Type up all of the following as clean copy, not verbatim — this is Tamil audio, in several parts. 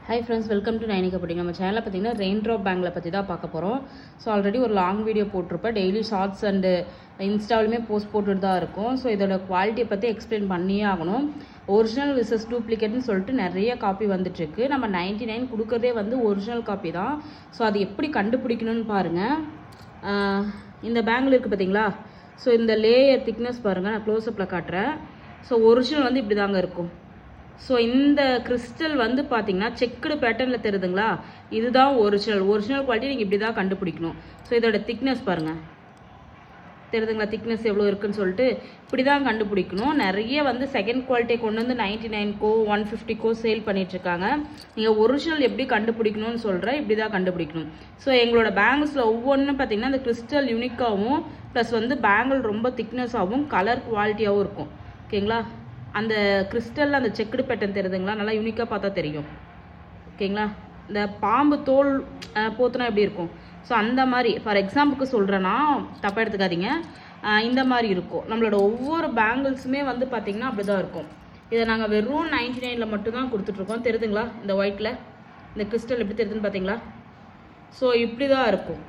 Hi friends, welcome to Nainika pudding. நம்ம சேனலில் பார்த்தீங்கன்னா ரெயின் ட்ராப் பேங்கில் பற்றி தான் பார்க்க போகிறோம். ஸோ ஆல்ரெடி ஒரு லாங் வீடியோ போட்டிருப்பேன். டெய்லி ஷார்ட்ஸ் அண்டு இன்ஸ்டாவிலுமே போஸ்ட் போட்டுட்டு தான் இருக்கும். ஸோ இதோட குவாலிட்டியை பற்றி எக்ஸ்பிளைன் பண்ணியே ஆகணும். ஒரிஜினல் விசஸ் டூப்ளிகேட்னு சொல்லிட்டு நிறைய காப்பி வந்துட்டுருக்கு. நம்ம 99 கொடுக்குறதே வந்து ஒரிஜினல் காப்பி தான். ஸோ அது எப்படி கண்டுபிடிக்கணும்னு பாருங்கள். இந்த பேங்கில் இருக்குது பார்த்தீங்களா? ஸோ இந்த லேயர் திக்னஸ் பாருங்கள், நான் க்ளோஸ்அப்பில் காட்டுறேன். ஸோ ஒரிஜினல் வந்து இப்படி தாங்க இருக்கும். ஸோ இந்த கிறிஸ்டல் வந்து பார்த்தீங்கன்னா செக்குடு பேட்டர்னில் தெரியுதுங்களா? இதுதான் ஒரிஜினல் குவாலிட்டி. நீங்கள் இப்படி தான் கண்டுபிடிக்கணும். ஸோ இதோட திக்னஸ் பாருங்கள், தெரியுதுங்களா? திக்னஸ் எவ்வளோ இருக்குன்னு சொல்லிட்டு இப்படி தான் கண்டுபிடிக்கணும். நிறைய வந்து செகண்ட் குவாலிட்டியை கொண்டு வந்து 99கோ 150கோ சேல் பண்ணிகிட்ருக்காங்க. நீங்கள் ஒரிஜினல் எப்படி கண்டுபிடிக்கணும்னு சொல்கிறேன். இப்படி தான் கண்டுபிடிக்கணும். ஸோ எங்களோட பேங்கிள்ஸில் ஒவ்வொன்றும் பார்த்தீங்கன்னா இந்த கிறிஸ்டல் யூனிக்காகவும் ப்ளஸ் வந்து பேங்கிள் ரொம்ப திக்னஸாகவும் கலர் குவாலிட்டியாகவும் இருக்கும். ஓகேங்களா? அந்த கிறிஸ்டலில் அந்த செக்குடு பேட்டர்ன் தெரியுதுங்களா? நல்லா யூனிக்காக பார்த்தா தெரியும். ஓகேங்களா? இந்த பாம்பு தோல் போத்துனா எப்படி இருக்கும்? ஸோ அந்த மாதிரி ஃபார் எக்ஸாம்பிளுக்கு சொல்கிறேன்னா, தப்பாக எடுத்துக்காதீங்க. இந்த மாதிரி இருக்கும். நம்மளோட ஒவ்வொரு பேங்கிள்ஸுமே வந்து பார்த்திங்கன்னா அப்படி தான் இருக்கும். இதை நாங்கள் வெறும் 99ல் மட்டும்தான் கொடுத்துட்ருக்கோம். தெரியுதுங்களா? இந்த ஒயிட்டில் இந்த கிறிஸ்டல் எப்படி தெரியுதுன்னு பார்த்தீங்களா? ஸோ இப்படி தான் இருக்கும்.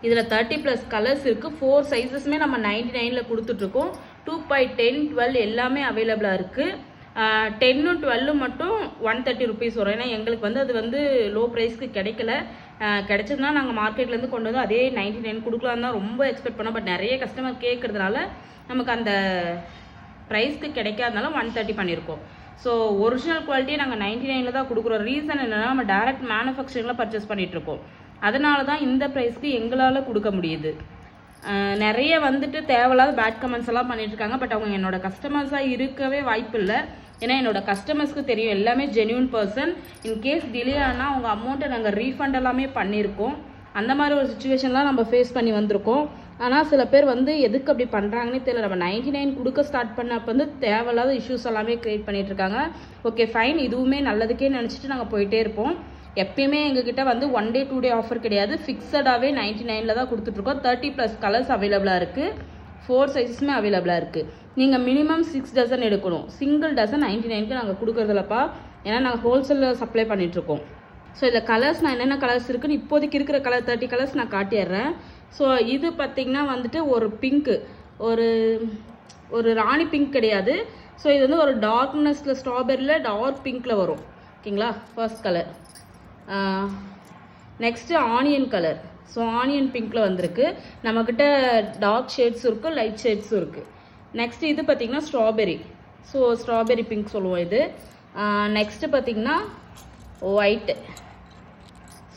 இதில் 30+ கலர்ஸ் இருக்குது. 4 சைஸஸுமே நம்ம 99ல் கொடுத்துட்ருக்கோம். 2.10, 12 எல்லாமே அவைலபிளாக இருக்குது. 10 12 மட்டும் 130 ருபீஸ் வரும். ஏன்னா எங்களுக்கு வந்து அது வந்து லோ ப்ரைஸ்க்கு கிடைக்கல. கிடைச்சதுனா நாங்கள் மார்க்கெட்லேருந்து கொண்டு வந்து அதே 99 கொடுக்கலான்னு தான் ரொம்ப எக்ஸ்பெக்ட் பண்ணோம். பட் நிறைய கஸ்டமர் கேட்குறதுனால நமக்கு அந்த ப்ரைஸ்க்கு கிடைக்காதனால 130 பண்ணியிருக்கோம். ஸோ ஒரிஜினல் குவாலிட்டியை நாங்கள் 99ல் தான் கொடுக்குறோம். ரீசன் என்னென்னா, நம்ம டேரக்ட் மேனுஃபேக்சரிங்கில் பர்ச்சேஸ் பண்ணிகிட்ருக்கோம். அதனால தான் இந்த ப்ரைஸ்க்கு எங்களால் கொடுக்க முடியுது. நிறைய வந்துட்டு தேவையில்லாத பேட் கமெண்ட்ஸ் எல்லாம் பண்ணிட்டுருக்காங்க. பட் அவங்க என்னோட கஸ்டமர்ஸாக இருக்கவே வாய்ப்பு இல்லை. ஏன்னா என்னோட கஸ்டமர்ஸ்க்கு தெரியும் எல்லாமே ஜென்யூன் பர்சன். இன்கேஸ் டிலே ஆனால் அவங்க அமௌண்ட்டை நாங்கள் ரீஃபண்ட் எல்லாமே பண்ணியிருக்கோம். அந்த மாதிரி ஒரு சுச்சுவேஷன்லாம் நம்ம ஃபேஸ் பண்ணி வந்திருக்கோம். ஆனால் சில பேர் வந்து எதுக்கு அப்படி பண்ணுறாங்கன்னே தெரியல. நம்ம 99 கொடுக்க ஸ்டார்ட் பண்ணப்போ வந்து தேவையில்லாத இஷ்யூஸ் எல்லாமே க்ரியேட் பண்ணிகிட்ருக்காங்க. ஓகே ஃபைன், இதுவுமே நல்லதுக்கே நினச்சிட்டு நாங்கள் போயிட்டே இருப்போம். எப்பயுமே எங்ககிட்ட வந்து 1 day 2 day ஆஃபர் கிடையாது. ஃபிக்ஸடாகவே 99ல் தான் கொடுத்துட்ருக்கோம். 30+ கலர்ஸ் அவைலபிளாக இருக்குது. 4 சைஸஸுமே அவைலபிளாக இருக்குது. நீங்கள் மினிமம் 6 டசன் எடுக்கணும். சிங்கிள் டசன் 99க்கு நாங்கள் கொடுக்குறதில்லப்பா. ஏன்னா நாங்கள் ஹோல்சேலில் சப்ளை பண்ணிகிட்ருக்கோம். ஸோ இதில் கலர்ஸ் நான் என்னென்ன கலர்ஸ் இருக்குன்னு இப்போதைக்கு இருக்கிற கலர் 30 கலர்ஸ் நான் காட்டிடுறேன். ஸோ இது பார்த்திங்கன்னா வந்துட்டு ஒரு பிங்க்கு, ஒரு ராணி பிங்க் கிடையாது. ஸோ இது வந்து ஒரு டார்க்னஸில் ஸ்ட்ராபெரியில் டார்க் பிங்க்கில் வரும். ஓகேங்களா? First colour. Next onion colour. So onion பிங்க்கில் வந்திருக்கு. நம்மக்கிட்ட டார்க் ஷேட்ஸும் இருக்குது, லைட் ஷேட்ஸும் இருக்குது. நெக்ஸ்ட்டு இது பார்த்திங்கன்னா ஸ்ட்ராபெரி. ஸோ ஸ்ட்ராபெரி பிங்க் சொல்லுவோம் இது. நெக்ஸ்ட்டு பார்த்திங்கன்னா ஒயிட்டு.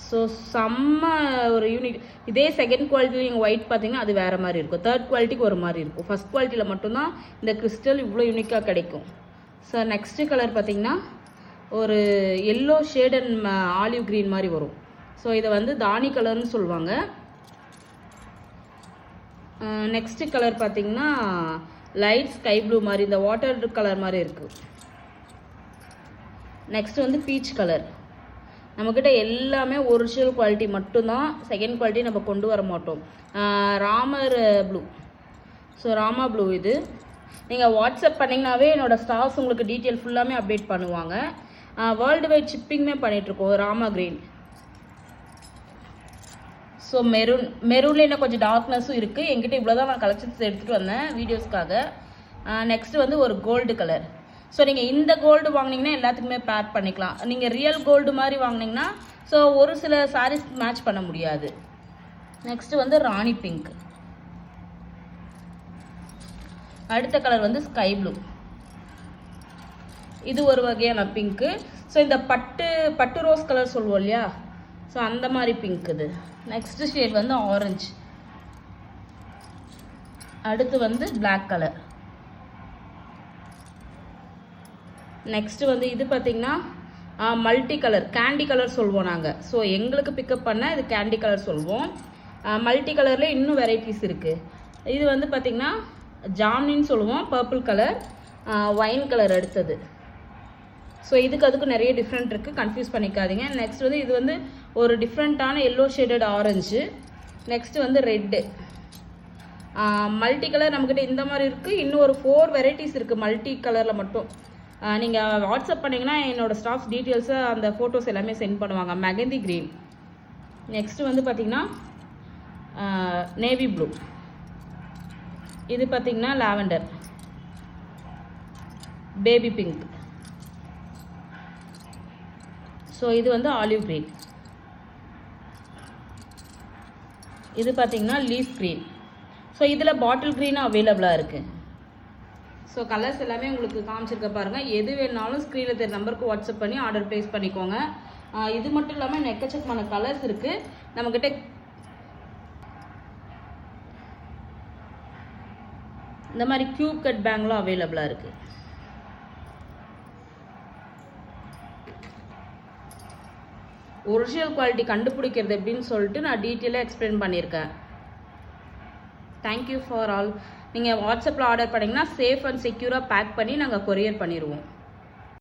ஸோ செம்ம ஒரு யூனிக். இதே செகண்ட் குவாலிட்டியில் நீங்கள் ஒயிட் பார்த்தீங்கன்னா அது வேறு மாதிரி இருக்கும். தேர்ட் குவாலிட்டிக்கு ஒரு மாதிரி இருக்கும். ஃபஸ்ட் குவாலிட்டியில் மட்டும்தான் இந்த கிறிஸ்டல் இவ்வளோ யூனிக்காக கிடைக்கும். ஸோ நெக்ஸ்ட்டு கலர் பார்த்திங்கன்னா ஒரு yellow shade and olive green மாதிரி வரும். ஸோ இதை வந்து தானி கலர்னு சொல்லுவாங்க. நெக்ஸ்ட்டு கலர் பார்த்திங்கன்னா லைட் ஸ்கை ப்ளூ மாதிரி, இந்த வாட்டர் கலர் மாதிரி இருக்குது. நெக்ஸ்ட்டு வந்து பீச் கலர். நம்மக்கிட்ட எல்லாமே ஒரிஜினல் குவாலிட்டி மட்டும்தான், செகண்ட் குவாலிட்டி நம்ம கொண்டு வர மாட்டோம். Ramar blue. So Rama blue இது. நீங்கள் வாட்ஸ்அப் பண்ணிங்கனாவே என்னோடய ஸ்டாஃப்ஸ் உங்களுக்கு டீட்டெயில் ஃபுல்லாமே அப்டேட் பண்ணுவாங்க. வேர்ல்டு வைட் ஷிப்பிங்குமே பண்ணிகிட்ருக்கோம். ராமா க்ரீன். ஸோ மெரூனில் இன்னும் கொஞ்சம் டார்க்னஸும் இருக்குது. என்கிட்ட இவ்வளோ தான் நான் கலெக்ஷன்ஸ் எடுத்துகிட்டு வந்தேன் வீடியோஸ்க்காக. நெக்ஸ்ட்டு வந்து ஒரு கோல்டு கலர். ஸோ நீங்கள் இந்த கோல்டு வாங்கினீங்கன்னா எல்லாத்துக்குமே பேர் பண்ணிக்கலாம். நீங்கள் ரியல் கோல்டு மாதிரி வாங்கினீங்கன்னா ஸோ ஒரு சில சாரீஸ் மேட்ச் பண்ண முடியாது. நெக்ஸ்ட்டு வந்து ராணி பிங்க். அடுத்த கலர் வந்து ஸ்கை ப்ளூ. இது ஒரு வகையான பிங்க்கு. ஸோ இந்த பட்டு ரோஸ் கலர் சொல்லுவோம் இல்லையா? ஸோ அந்த மாதிரி பிங்க் இது. நெக்ஸ்ட் ஷேட் வந்து ஆரஞ்சு. அடுத்து வந்து பிளாக் கலர். நெக்ஸ்ட்டு வந்து இது பார்த்திங்கன்னா மல்டி கலர், கேண்டி கலர் சொல்லுவோம் நாங்கள். ஸோ எங்களுக்கு பிக்கப் பண்ணால் இது கேண்டி கலர் சொல்லுவோம். மல்டி கலரில் இன்னும் வெரைட்டிஸ் இருக்குது. இது வந்து பார்த்திங்கன்னா ஜாம்னின்னு சொல்லுவோம். பர்பிள் கலர், ஒயின் கலர் அடுத்தது. ஸோ அதுக்கும் நிறைய டிஃப்ரெண்ட் இருக்குது, கன்ஃபியூஸ் பண்ணிக்காதீங்க. நெக்ஸ்ட் வந்து இது வந்து ஒரு டிஃப்ரெண்ட்டான எல்லோ ஷேடட் ஆரஞ்சு. நெக்ஸ்ட்டு வந்து ரெட்டு. மல்டி கலர் நம்மக்கிட்ட இந்த மாதிரி இருக்குது. இன்னும் ஒரு 4 வெரைட்டிஸ் இருக்குது மல்டி கலரில் மட்டும். நீங்கள் வாட்ஸ்அப் பண்ணிங்கன்னா என்னோடய ஸ்டாஃப்ஸ் டீட்டெயில்ஸை அந்த ஃபோட்டோஸ் எல்லாமே சென்ட் பண்ணுவாங்க. மெகந்தி க்ரீன். நெக்ஸ்ட்டு வந்து பார்த்திங்கன்னா நேவி ப்ளூ. இது பார்த்திங்கன்னா லாவெண்டர், பேபி பிங்க். ஸோ இது வந்து ஆலிவ் க்ரீன். இது பார்த்திங்கன்னா லீஃப் க்ரீன். ஸோ இதில் பாட்டில் க்ரீனும் அவைலபிளாக இருக்குது. ஸோ கலர்ஸ் எல்லாமே உங்களுக்கு காமிச்சிருக்க பாருங்கள். எது வேணாலும் ஸ்க்ரீனில் தெரிய நம்பருக்கு வாட்ஸ்அப் பண்ணி ஆர்டர் ப்ளேஸ் பண்ணிக்கோங்க. இது மட்டும் இல்லாமல் இன்னும் எக்கச்சக்கமான கலர்ஸ் இருக்குது நம்மக்கிட்ட. இந்த மாதிரி க்யூப் கட் பேங்க்லாம் அவைலபிளாக இருக்குது. ஒரிஜினல் குவாலிட்டி கண்டுபிடிக்கிறது எப்படின்னு சொல்லிட்டு நான் டீட்டெயிலாக எக்ஸ்பிளைன் பண்ணியிருக்கேன். Thank you for all. நீங்கள் வாட்ஸ்அப்பில் ஆர்டர் பண்ணிங்கன்னா சேஃப் அண்ட் செக்யூராக பேக் பண்ணி நாங்கள் கொரியர் பண்ணிடுவோம்.